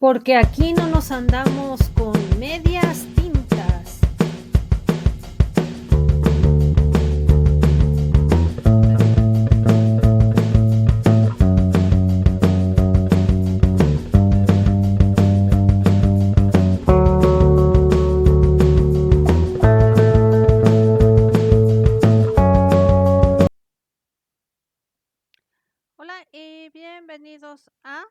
Porque aquí no nos andamos con medias tintas. Hola y bienvenidos a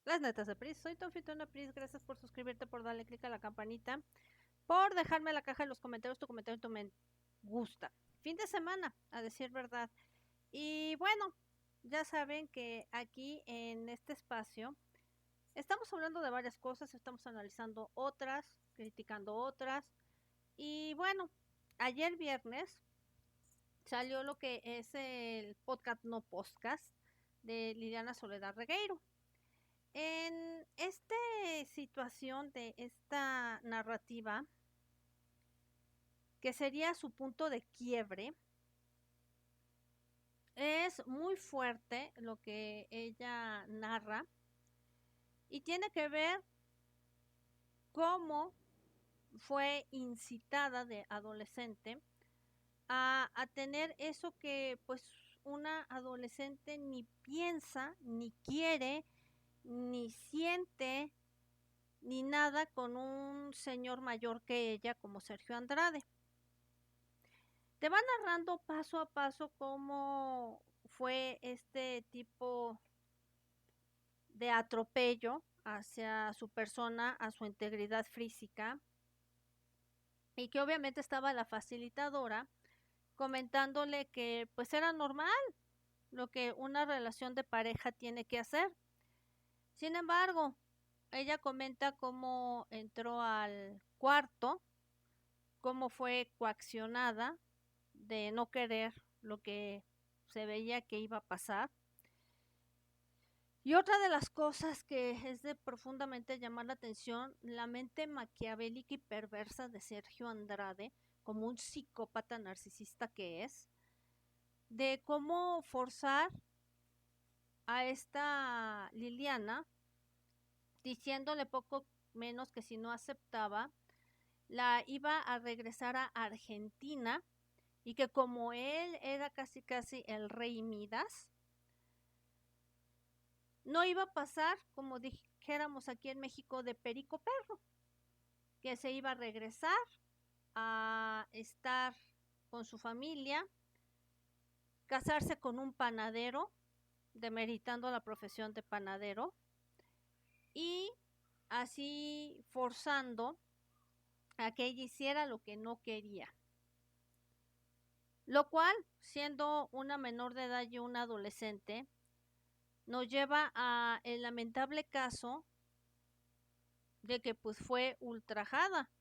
Las Netas de Pris. Soy tu anfitriona Pris. Gracias por suscribirte, por darle clic a la campanita, por dejarme en la caja de los comentarios tu comentario y tu me gusta. Fin de semana, a decir verdad. Y bueno, ya saben que aquí en este espacio estamos hablando de varias cosas, estamos analizando otras, criticando otras. Y bueno, ayer viernes salió lo que es el podcast no podcast de Liliana Soledad Regueiro. En esta situación de esta narrativa, que sería su punto de quiebre, es muy fuerte lo que ella narra y tiene que ver cómo fue incitada de adolescente a tener eso que pues una adolescente ni piensa, ni quiere, ni siente, ni nada con un señor mayor que ella como Sergio Andrade. Te va narrando paso a paso cómo fue este tipo de atropello hacia su persona, a su integridad física, y que obviamente estaba la facilitadora comentándole que pues era normal lo que una relación de pareja tiene que hacer. Sin embargo, ella comenta cómo entró al cuarto, cómo fue coaccionada de no querer lo que se veía que iba a pasar. Y otra de las cosas que es de profundamente llamar la atención, la mente maquiavélica y perversa de Sergio Andrade, como un psicópata narcisista que es, de cómo forzar a esta Liliana, diciéndole poco menos que si no aceptaba, la iba a regresar a Argentina y que como él era casi casi el rey Midas, no iba a pasar, como dijéramos aquí en México, de perico perro, que se iba a regresar a estar con su familia, casarse con un panadero, demeritando la profesión de panadero, y así forzando a que ella hiciera lo que no quería. Lo cual, siendo una menor de edad y una adolescente, nos lleva a el lamentable caso de que pues fue ultrajada.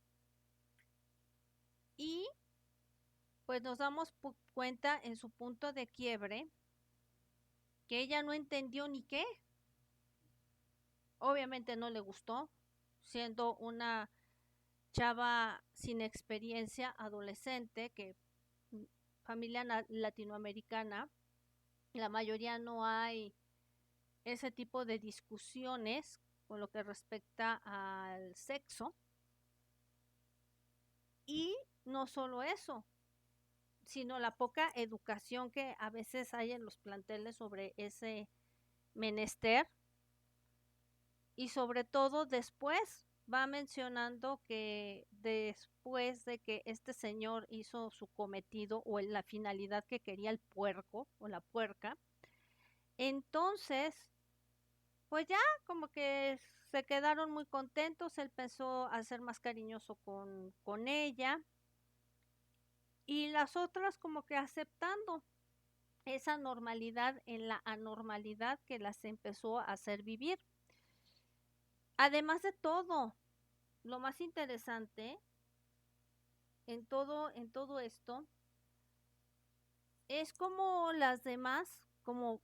Y pues nos damos cuenta en su punto de quiebre que ella no entendió ni qué. Obviamente no le gustó, siendo una chava sin experiencia, adolescente, que familia latinoamericana, la mayoría no hay ese tipo de discusiones con lo que respecta al sexo. Y no solo eso, sino la poca educación que a veces hay en los planteles sobre ese menester. Y sobre todo después va mencionando que después de que este señor hizo su cometido o la finalidad que quería el puerco o la puerca, entonces pues ya como que se quedaron muy contentos, él empezó a ser más cariñoso con ella y las otras como que aceptando esa normalidad en la anormalidad que las empezó a hacer vivir. Además de todo, lo más interesante en todo esto es como las demás, como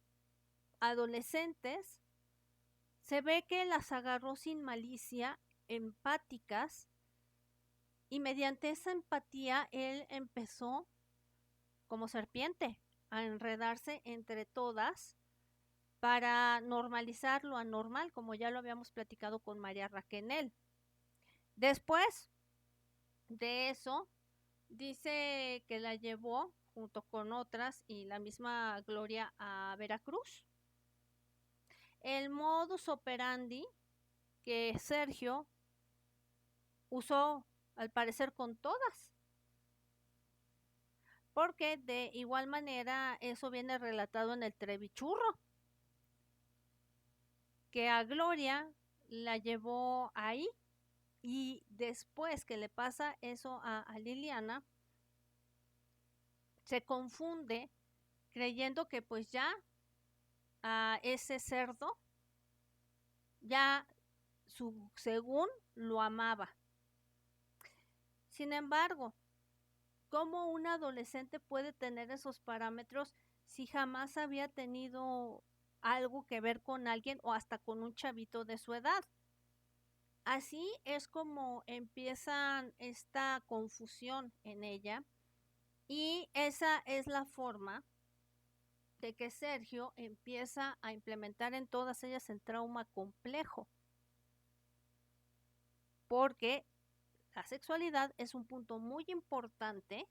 adolescentes, se ve que las agarró sin malicia, empáticas, y mediante esa empatía él empezó como serpiente a enredarse entre todas para normalizar lo anormal, como ya lo habíamos platicado con María Raquenel. Después de eso, dice que la llevó junto con otras y la misma Gloria a Veracruz. El modus operandi que Sergio usó al parecer con todas, porque de igual manera eso viene relatado en el Trevichurro, que a Gloria la llevó ahí y después que le pasa eso a Liliana, se confunde creyendo que pues ya a ese cerdo ya según lo amaba. Sin embargo, ¿cómo un adolescente puede tener esos parámetros si jamás había tenido algo que ver con alguien o hasta con un chavito de su edad? Así es como empieza esta confusión en ella y esa es la forma de que Sergio empieza a implementar en todas ellas el trauma complejo, porque la sexualidad es un punto muy importante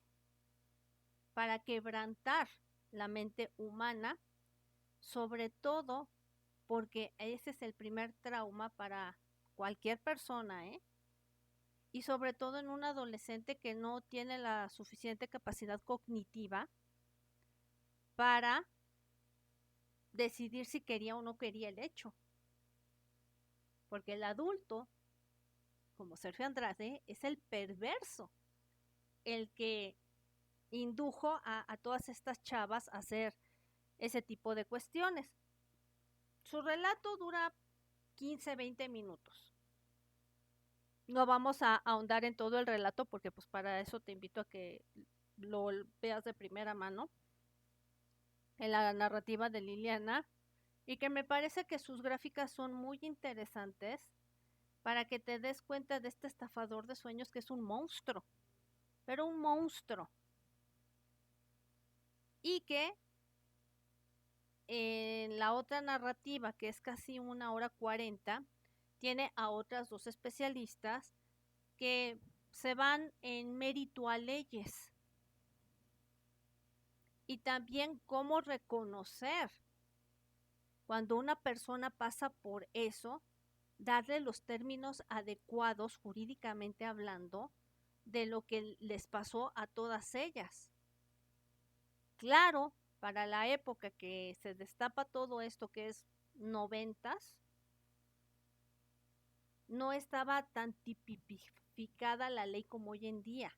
para quebrantar la mente humana, sobre todo porque ese es el primer trauma para cualquier persona, ¿eh? Y sobre todo en un adolescente que no tiene la suficiente capacidad cognitiva para decidir si quería o no quería el hecho. Porque el adulto, como Sergio Andrade, es el perverso, el que indujo a todas estas chavas a hacer ese tipo de cuestiones. Su relato dura 15-20 minutos. No vamos a ahondar en todo el relato porque pues para eso te invito a que lo veas de primera mano en la narrativa de Liliana y que me parece que sus gráficas son muy interesantes para que te des cuenta de este estafador de sueños que es un monstruo, pero un monstruo. Y que en la otra narrativa, que es casi 1 hora 40, tiene a otras dos especialistas que se van en mérito a leyes y también cómo reconocer cuando una persona pasa por eso, darle los términos adecuados jurídicamente hablando de lo que les pasó a todas ellas. Claro, para la época que se destapa todo esto, que es 90s, no estaba tan tipificada la ley como hoy en día.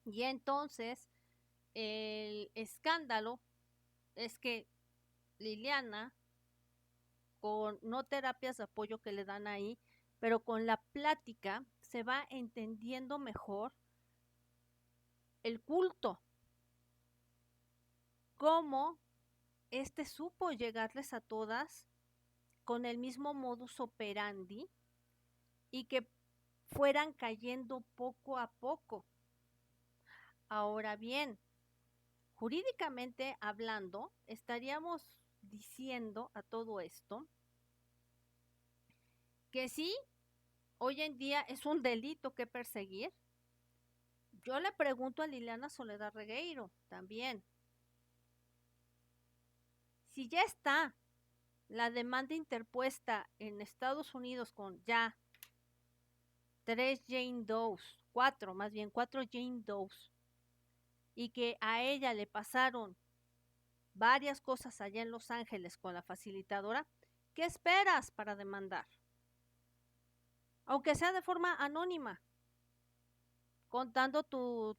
Y entonces el escándalo es que Liliana, con no terapias de apoyo que le dan ahí, pero con la plática se va entendiendo mejor el culto, cómo este supo llegarles a todas con el mismo modus operandi y que fueran cayendo poco a poco. Ahora bien, jurídicamente hablando, estaríamos diciendo a todo esto que sí, hoy en día es un delito que perseguir. Yo le pregunto a Liliana Soledad Regueiro también, si ya está la demanda interpuesta en Estados Unidos con ya 4 Jane Does, y que a ella le pasaron varias cosas allá en Los Ángeles con la facilitadora, ¿qué esperas para demandar? Aunque sea de forma anónima, contando tu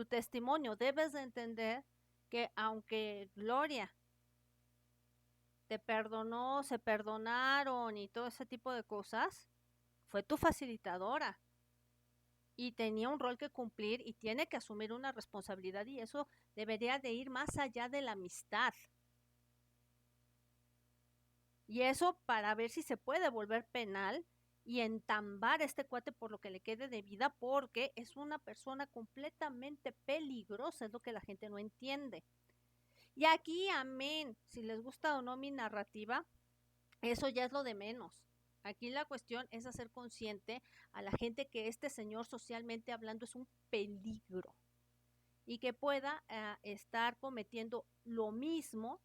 testimonio, debes de entender que aunque Gloria te perdonó, se perdonaron y todo ese tipo de cosas, fue tu facilitadora y tenía un rol que cumplir y tiene que asumir una responsabilidad y eso debería de ir más allá de la amistad. Y eso para ver si se puede volver penal y entambar a este cuate por lo que le quede de vida, porque es una persona completamente peligrosa, es lo que la gente no entiende. Y aquí, amén, si les gusta o no mi narrativa, eso ya es lo de menos. Aquí la cuestión es hacer consciente a la gente que este señor socialmente hablando es un peligro y que pueda estar cometiendo lo mismo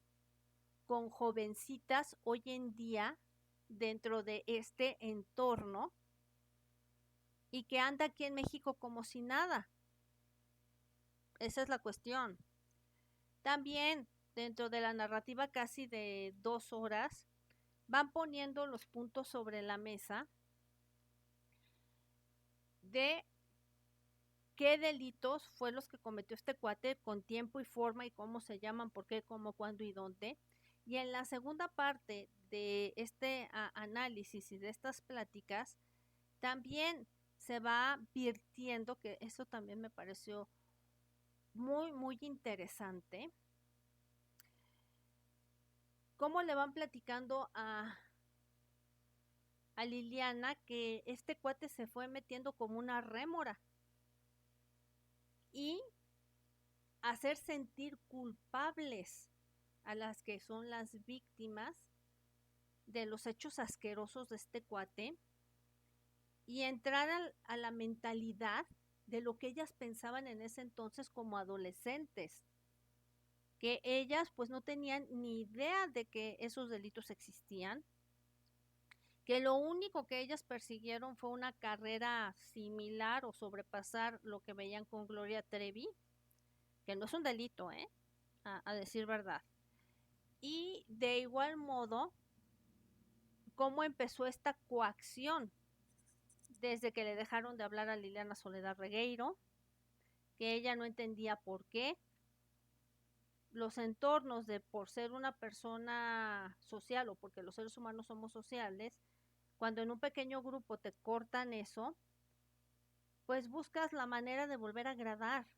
con jovencitas hoy en día dentro de este entorno y que anda aquí en México como si nada. Esa es la cuestión. También dentro de la narrativa casi de 2 horas van poniendo los puntos sobre la mesa de qué delitos fue los que cometió este cuate con tiempo y forma y cómo se llaman, por qué, cómo, cuándo y dónde. Y en la segunda parte de este análisis y de estas pláticas, también se va virtiendo, que eso también me pareció muy, muy interesante, cómo le van platicando a Liliana que este cuate se fue metiendo como una rémora y hacer sentir culpables a las que son las víctimas de los hechos asquerosos de este cuate y entrar a la mentalidad de lo que ellas pensaban en ese entonces como adolescentes, que ellas pues no tenían ni idea de que esos delitos existían, que lo único que ellas persiguieron fue una carrera similar o sobrepasar lo que veían con Gloria Trevi, que no es un delito, a decir verdad. Y de igual modo, cómo empezó esta coacción desde que le dejaron de hablar a Liliana Soledad Regueiro, que ella no entendía por qué. Los entornos de por ser una persona social o porque los seres humanos somos sociales, cuando en un pequeño grupo te cortan eso, pues buscas la manera de volver a agradar.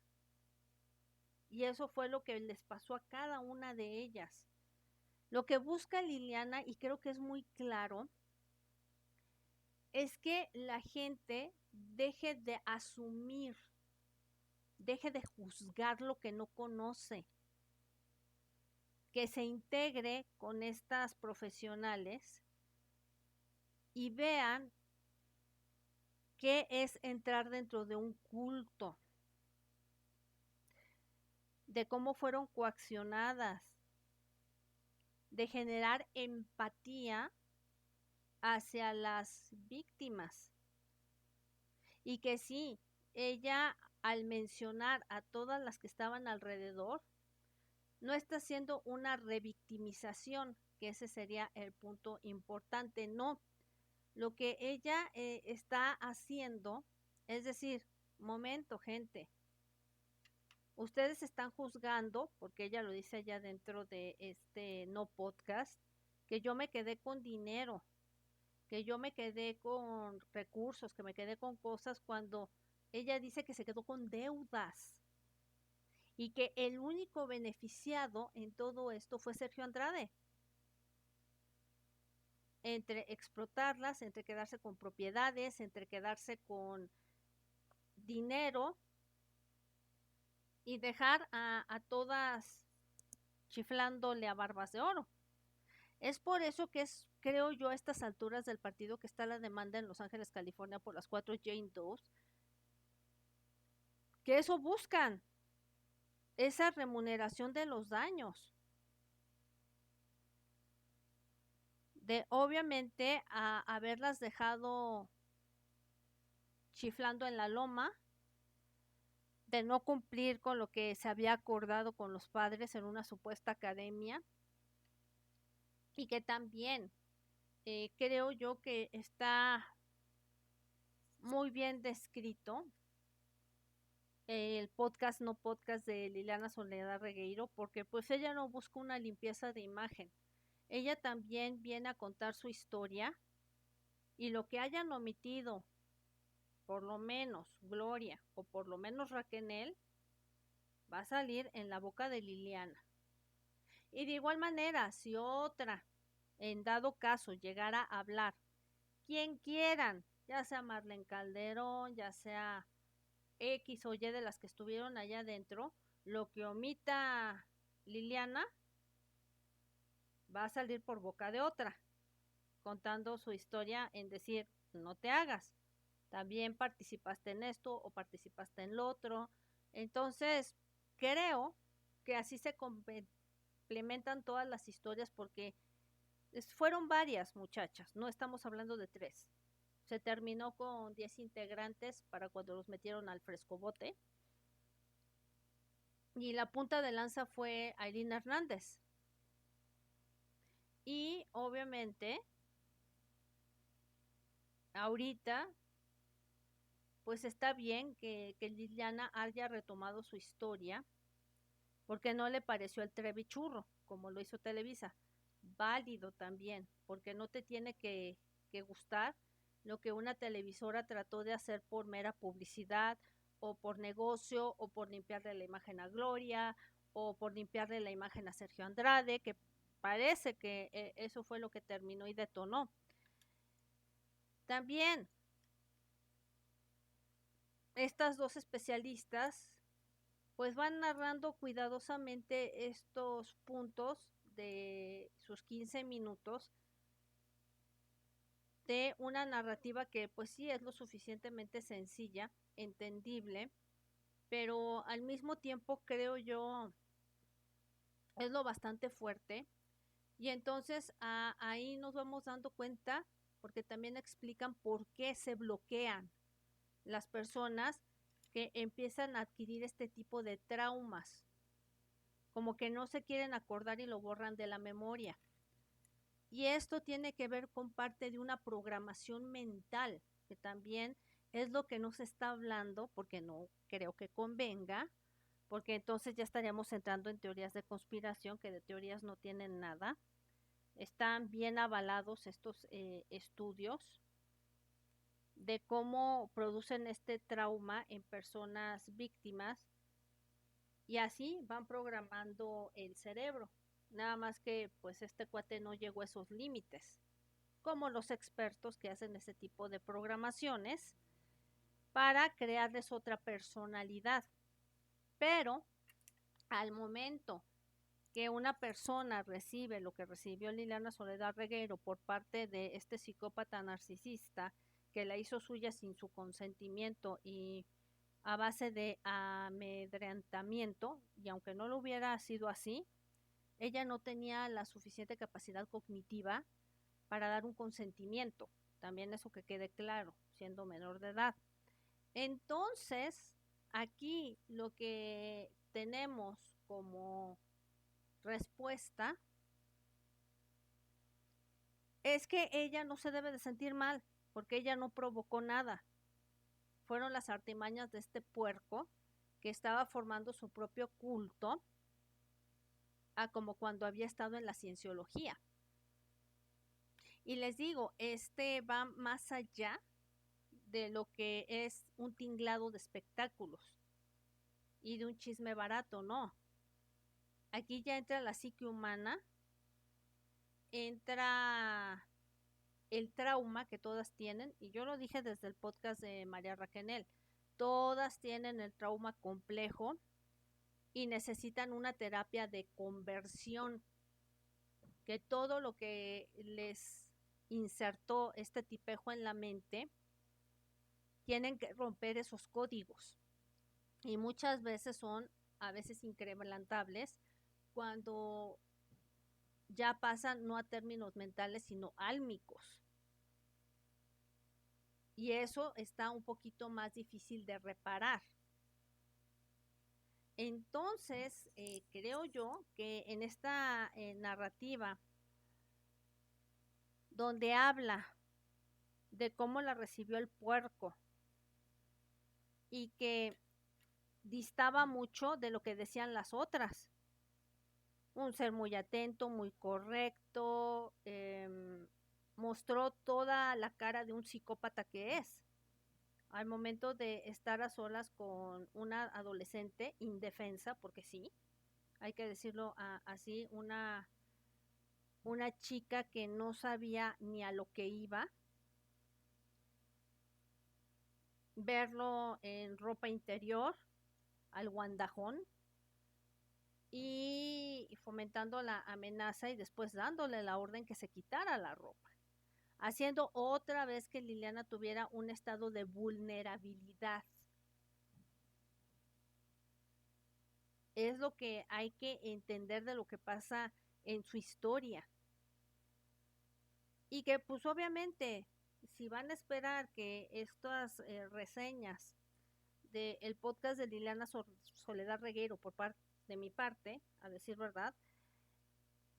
Y eso fue lo que les pasó a cada una de ellas. Lo que busca Liliana, y creo que es muy claro, es que la gente deje de asumir, deje de juzgar lo que no conoce, que se integre con estas profesionales y vean qué es entrar dentro de un culto, de cómo fueron coaccionadas, de generar empatía hacia las víctimas. Y que sí, ella al mencionar a todas las que estaban alrededor, no está haciendo una revictimización, que ese sería el punto importante, no. Lo que ella está haciendo es decir, momento, gente, ustedes están juzgando, porque ella lo dice allá dentro de este no podcast, que yo me quedé con dinero, que yo me quedé con recursos, que me quedé con cosas cuando ella dice que se quedó con deudas y que el único beneficiado en todo esto fue Sergio Andrade, entre explotarlas, entre quedarse con propiedades, entre quedarse con dinero y dejar a todas chiflándole a barbas de oro. Es por eso que es, creo yo, a estas alturas del partido que está la demanda en Los Ángeles, California, por las 4 Jane Does, que eso buscan, esa remuneración de los daños, de obviamente a haberlas dejado chiflando en la loma, de no cumplir con lo que se había acordado con los padres en una supuesta academia, y que también creo yo que está muy bien descrito el podcast no podcast de Liliana Soledad Regueiro, porque pues ella no busca una limpieza de imagen, ella también viene a contar su historia y lo que hayan omitido, por lo menos Gloria o por lo menos Raquel, va a salir en la boca de Liliana. Y de igual manera, si otra, en dado caso, llegara a hablar, quien quieran, ya sea Marlene Calderón, ya sea X o Y de las que estuvieron allá adentro, lo que omita Liliana va a salir por boca de otra, contando su historia en decir, no te hagas, también participaste en esto o participaste en lo otro. Entonces, creo que así se complementan todas las historias porque fueron varias muchachas, no estamos hablando de 3. Se terminó con 10 integrantes para cuando los metieron al frescobote. Y la punta de lanza fue Aileen Hernández. Y obviamente, ahorita, pues está bien que Liliana haya retomado su historia, porque no le pareció el trevichurro, como lo hizo Televisa. Válido también, porque no te tiene que gustar lo que una televisora trató de hacer por mera publicidad, o por negocio, o por limpiarle la imagen a Gloria, o por limpiarle la imagen a Sergio Andrade, que parece que eso fue lo que terminó y detonó. También, estas dos especialistas pues van narrando cuidadosamente estos puntos de sus 15 minutos de una narrativa que pues sí es lo suficientemente sencilla, entendible, pero al mismo tiempo creo yo es lo bastante fuerte. Y entonces ahí nos vamos dando cuenta, porque también explican por qué se bloquean las personas que empiezan a adquirir este tipo de traumas, como que no se quieren acordar y lo borran de la memoria. Y esto tiene que ver con parte de una programación mental, que también es lo que no se está hablando, porque no creo que convenga, porque entonces ya estaríamos entrando en teorías de conspiración, que de teorías no tienen nada. Están bien avalados estos estudios de cómo producen este trauma en personas víctimas y así van programando el cerebro. Nada más que pues este cuate no llegó a esos límites, como los expertos que hacen ese tipo de programaciones para crearles otra personalidad. Pero al momento que una persona recibe lo que recibió Liliana Soledad Regueiro por parte de este psicópata narcisista que la hizo suya sin su consentimiento y a base de amedrentamiento, y aunque no lo hubiera sido así, ella no tenía la suficiente capacidad cognitiva para dar un consentimiento. También eso que quede claro, siendo menor de edad. Entonces, aquí lo que tenemos como respuesta es que ella no se debe de sentir mal, porque ella no provocó nada. Fueron las artimañas de este puerco que estaba formando su propio culto, a como cuando había estado en la cienciología. Y les digo, este va más allá de lo que es un tinglado de espectáculos y de un chisme barato, no. Aquí ya entra la psique humana, entra el trauma que todas tienen, y yo lo dije desde el podcast de María Raquenel, todas tienen el trauma complejo y necesitan una terapia de conversión, que todo lo que les insertó este tipejo en la mente, tienen que romper esos códigos. Y muchas veces son, a veces inquebrantables, cuando ya pasan no a términos mentales, sino álmicos. Y eso está un poquito más difícil de reparar. Entonces, creo yo que en esta narrativa, donde habla de cómo la recibió el puerco y que distaba mucho de lo que decían las otras, un ser muy atento, muy correcto, mostró toda la cara de un psicópata que es. Al momento de estar a solas con una adolescente indefensa, porque sí, hay que decirlo así, una chica que no sabía ni a lo que iba, verlo en ropa interior, al guandajón, y fomentando la amenaza y después dándole la orden que se quitara la ropa, haciendo otra vez que Liliana tuviera un estado de vulnerabilidad. Es lo que hay que entender de lo que pasa en su historia. Y que pues obviamente, si van a esperar que estas reseñas del podcast de Liliana Soledad Regueiro por parte de mi parte, a decir verdad,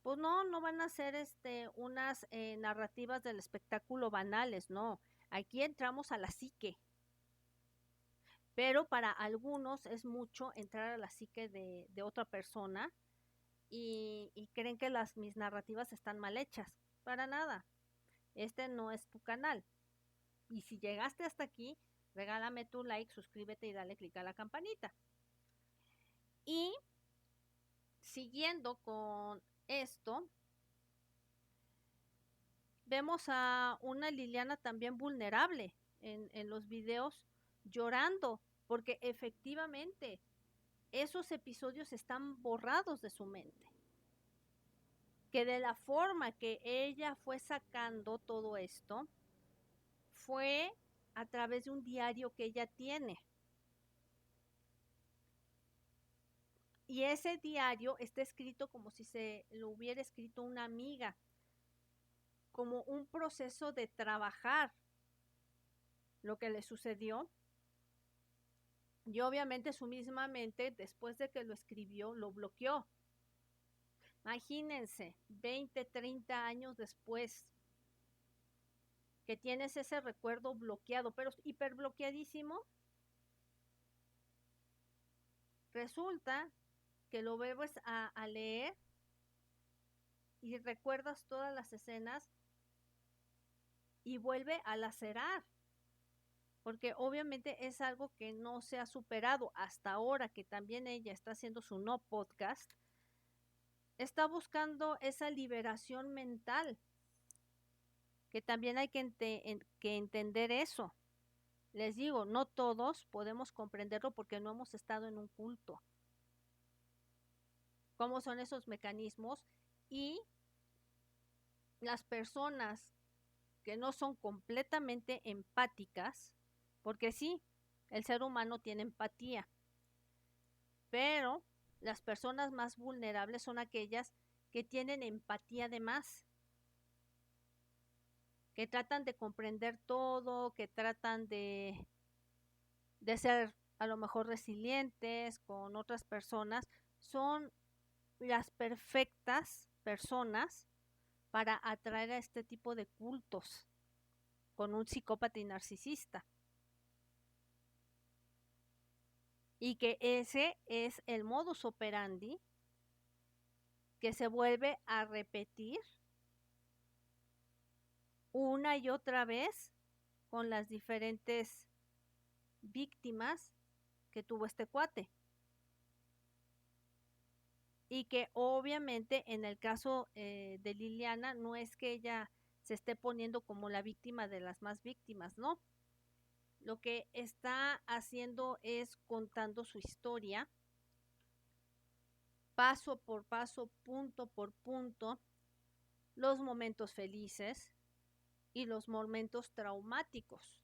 pues no van a ser unas narrativas del espectáculo banales, no. Aquí entramos a la psique. Pero para algunos es mucho entrar a la psique de otra persona y creen que mis narrativas están mal hechas. Para nada. Este no es tu canal. Y si llegaste hasta aquí, regálame tu like, suscríbete y dale click a la campanita. Y siguiendo con esto, vemos a una Liliana también vulnerable en los videos llorando, porque efectivamente esos episodios están borrados de su mente. Que de la forma que ella fue sacando todo esto, fue a través de un diario que ella tiene. Y ese diario está escrito como si se lo hubiera escrito una amiga, como un proceso de trabajar lo que le sucedió. Y obviamente su misma mente, después de que lo escribió, lo bloqueó. Imagínense, 20, 30 años después, que tienes ese recuerdo bloqueado, pero hiperbloqueadísimo. Resulta que lo vuelves a leer y recuerdas todas las escenas y vuelve a lacerar, porque obviamente es algo que no se ha superado hasta ahora, que también ella está haciendo su no podcast, está buscando esa liberación mental, que también hay que entender eso. Les digo, no todos podemos comprenderlo porque no hemos estado en un culto. ¿Cómo son esos mecanismos? Y las personas que no son completamente empáticas, porque sí, el ser humano tiene empatía, pero las personas más vulnerables son aquellas que tienen empatía de más, que tratan de comprender todo, que tratan de ser a lo mejor resilientes con otras personas, son las perfectas personas para atraer a este tipo de cultos con un psicópata y narcisista. Y que ese es el modus operandi que se vuelve a repetir una y otra vez con las diferentes víctimas que tuvo este cuate. Y que obviamente en el caso de Liliana no es que ella se esté poniendo como la víctima de las más víctimas, no. Lo que está haciendo es contando su historia, paso por paso, punto por punto, los momentos felices y los momentos traumáticos.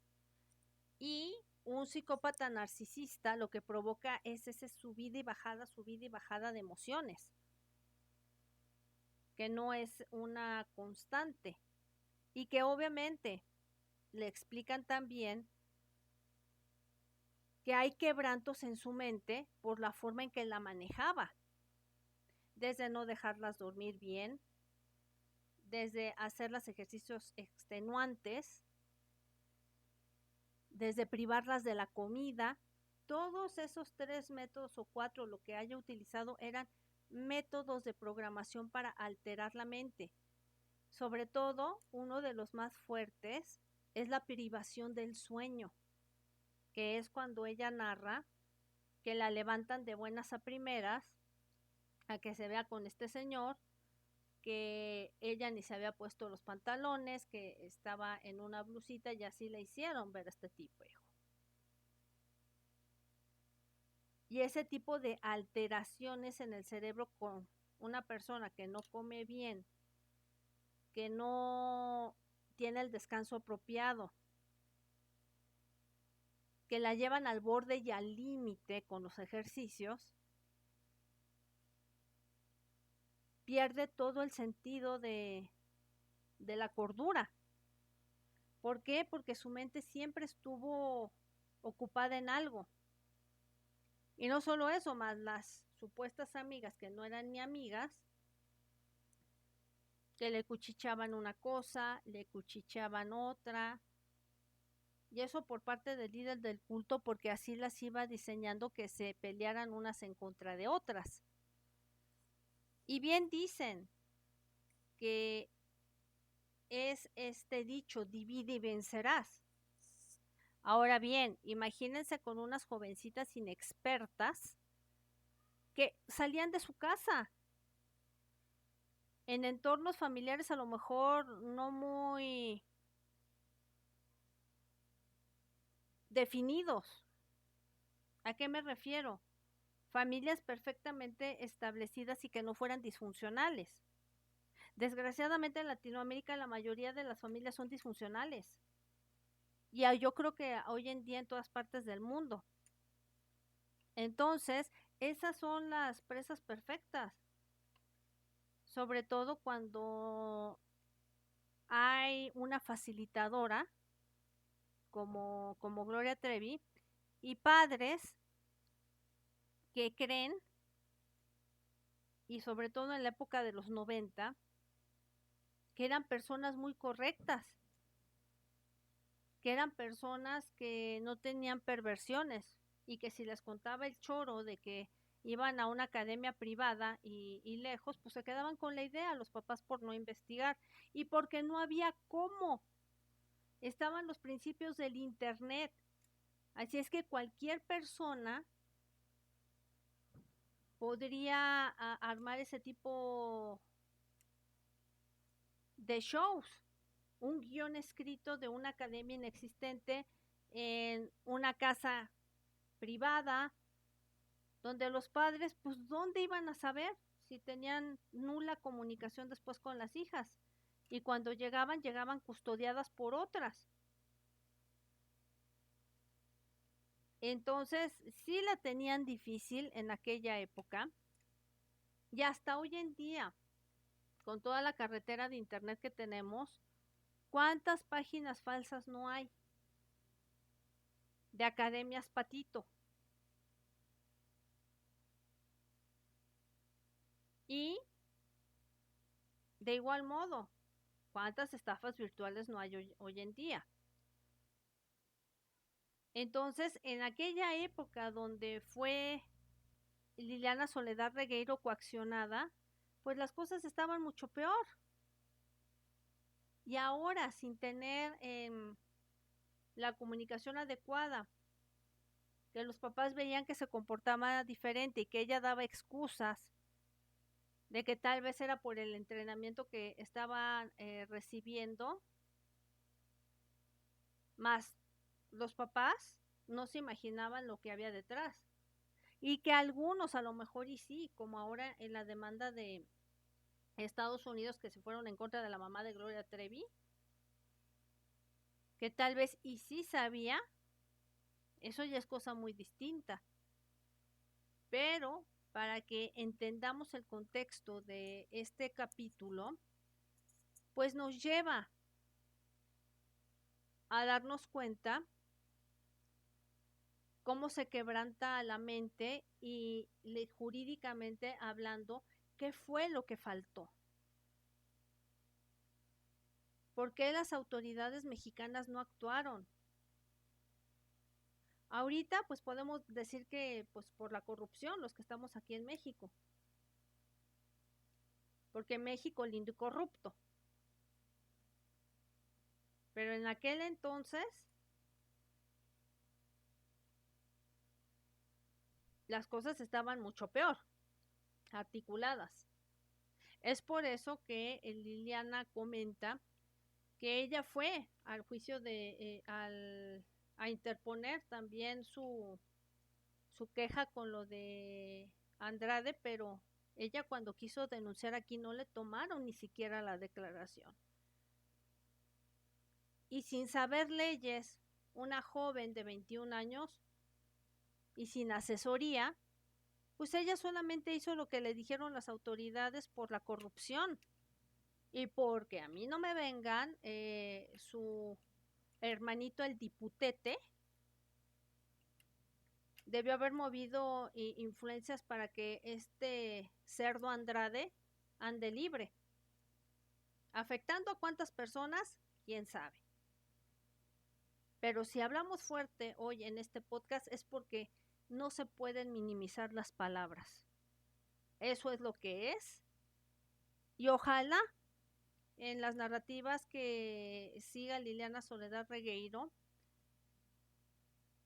Y un psicópata narcisista lo que provoca es ese subida y bajada de emociones, que no es una constante. Y que obviamente le explican también que hay quebrantos en su mente por la forma en que la manejaba. Desde no dejarlas dormir bien, desde hacer los ejercicios extenuantes, desde privarlas de la comida. Todos esos 3 métodos o 4, lo que haya utilizado, eran métodos de programación para alterar la mente. Sobre todo, uno de los más fuertes es la privación del sueño, que es cuando ella narra que la levantan de buenas a primeras a que se vea con este señor, que ella ni se había puesto los pantalones, que estaba en una blusita y así le hicieron ver a este tipo, hijo. Y ese tipo de alteraciones en el cerebro con una persona que no come bien, que no tiene el descanso apropiado, que la llevan al borde y al límite con los ejercicios, pierde todo el sentido de la cordura. ¿Por qué? Porque su mente siempre estuvo ocupada en algo. Y no solo eso, más las supuestas amigas que no eran ni amigas, que le cuchichaban una cosa, le cuchichaban otra. Y eso por parte del líder del culto, porque así las iba diseñando que se pelearan unas en contra de otras. Y bien dicen que es este dicho, divide y vencerás. Ahora bien, imagínense con unas jovencitas inexpertas que salían de su casa en entornos familiares a lo mejor no muy definidos. ¿A qué me refiero? Familias perfectamente establecidas y que no fueran disfuncionales. Desgraciadamente en Latinoamérica la mayoría de las familias son disfuncionales. Y yo creo que hoy en día en todas partes del mundo. Entonces, esas son las presas perfectas. Sobre todo cuando hay una facilitadora como Gloria Trevi y padres que creen, y sobre todo en la época de los 90, que eran personas muy correctas, que eran personas que no tenían perversiones y que si les contaba el choro de que iban a una academia privada y lejos, pues se quedaban con la idea los papás por no investigar y porque no había cómo. Estaban los principios del internet. Así es que cualquier persona podría armar ese tipo de shows, un guión escrito de una academia inexistente en una casa privada, donde los padres, pues, ¿dónde iban a saber si tenían nula comunicación después con las hijas? Y cuando llegaban, llegaban custodiadas por otras. Entonces, sí la tenían difícil en aquella época y hasta hoy en día, con toda la carretera de internet que tenemos, ¿cuántas páginas falsas no hay de academias patito? Y de igual modo, ¿cuántas estafas virtuales no hay hoy en día? Entonces, en aquella época donde fue Liliana Soledad Regueiro coaccionada, pues las cosas estaban mucho peor. Y ahora, sin tener la comunicación adecuada, que los papás veían que se comportaba diferente y que ella daba excusas de que tal vez era por el entrenamiento que estaban recibiendo, más los papás no se imaginaban lo que había detrás. Y que algunos a lo mejor y sí, como ahora en la demanda de Estados Unidos que se fueron en contra de la mamá de Gloria Trevi, que tal vez y sí sabía, eso ya es cosa muy distinta. Pero para que entendamos el contexto de este capítulo, pues nos lleva a darnos cuenta cómo se quebranta la mente y jurídicamente hablando, qué fue lo que faltó. ¿Por qué las autoridades mexicanas no actuaron? Ahorita, pues podemos decir que, pues por la corrupción, los que estamos aquí en México. Porque México lindo y corrupto. Pero en aquel entonces, las cosas estaban mucho peor, articuladas. Es por eso que Liliana comenta que ella fue al juicio a interponer también su su queja con lo de Andrade, pero ella cuando quiso denunciar aquí no le tomaron ni siquiera la declaración. Y sin saber leyes, una joven de 21 años y sin asesoría, pues ella solamente hizo lo que le dijeron las autoridades por la corrupción y porque a mí no me vengan su hermanito el diputete debió haber movido influencias para que este cerdo Andrade ande libre. ¿Afectando a cuántas personas? ¿Quién sabe? Pero si hablamos fuerte hoy en este podcast es porque no se pueden minimizar las palabras. Eso es lo que es. Y ojalá en las narrativas que siga Liliana Soledad Regueiro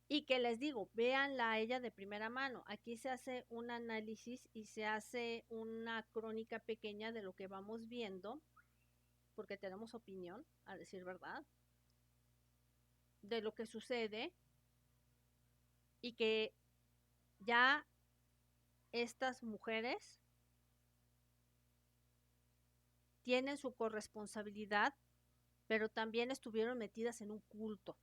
y que les digo, véanla a ella de primera mano. Aquí se hace un análisis y se hace una crónica pequeña de lo que vamos viendo, porque tenemos opinión, a decir verdad, de lo que sucede y que ya estas mujeres tienen su corresponsabilidad, pero también estuvieron metidas en un culto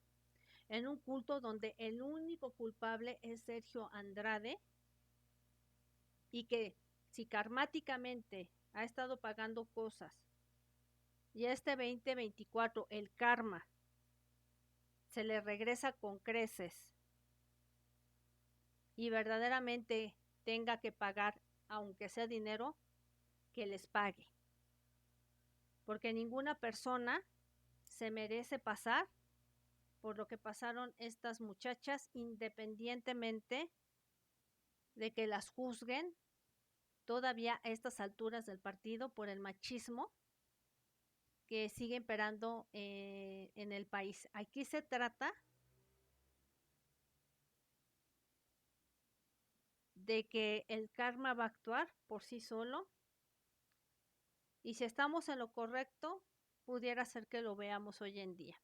donde el único culpable es Sergio Andrade y que si karmáticamente ha estado pagando cosas y este 2024 el karma se le regresa con creces y verdaderamente tenga que pagar, aunque sea dinero, que les pague. Porque ninguna persona se merece pasar por lo que pasaron estas muchachas, independientemente de que las juzguen todavía a estas alturas del partido por el machismo que sigue imperando en el país. Aquí se trata de que el karma va a actuar por sí solo y si estamos en lo correcto, pudiera ser que lo veamos hoy en día.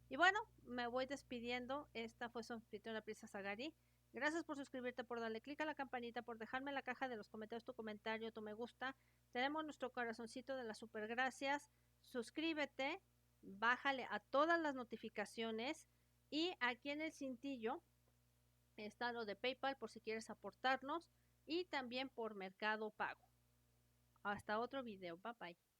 Y bueno, me voy despidiendo. Esta fue su anfitriona Prisa Sagari. Gracias por suscribirte, por darle clic a la campanita, por dejarme en la caja de los comentarios tu comentario, tu me gusta. Tenemos nuestro corazoncito de las super gracias. Suscríbete, bájale a todas las notificaciones y aquí en el cintillo está lo de PayPal por si quieres aportarnos y también por Mercado Pago. Hasta otro video. Bye bye.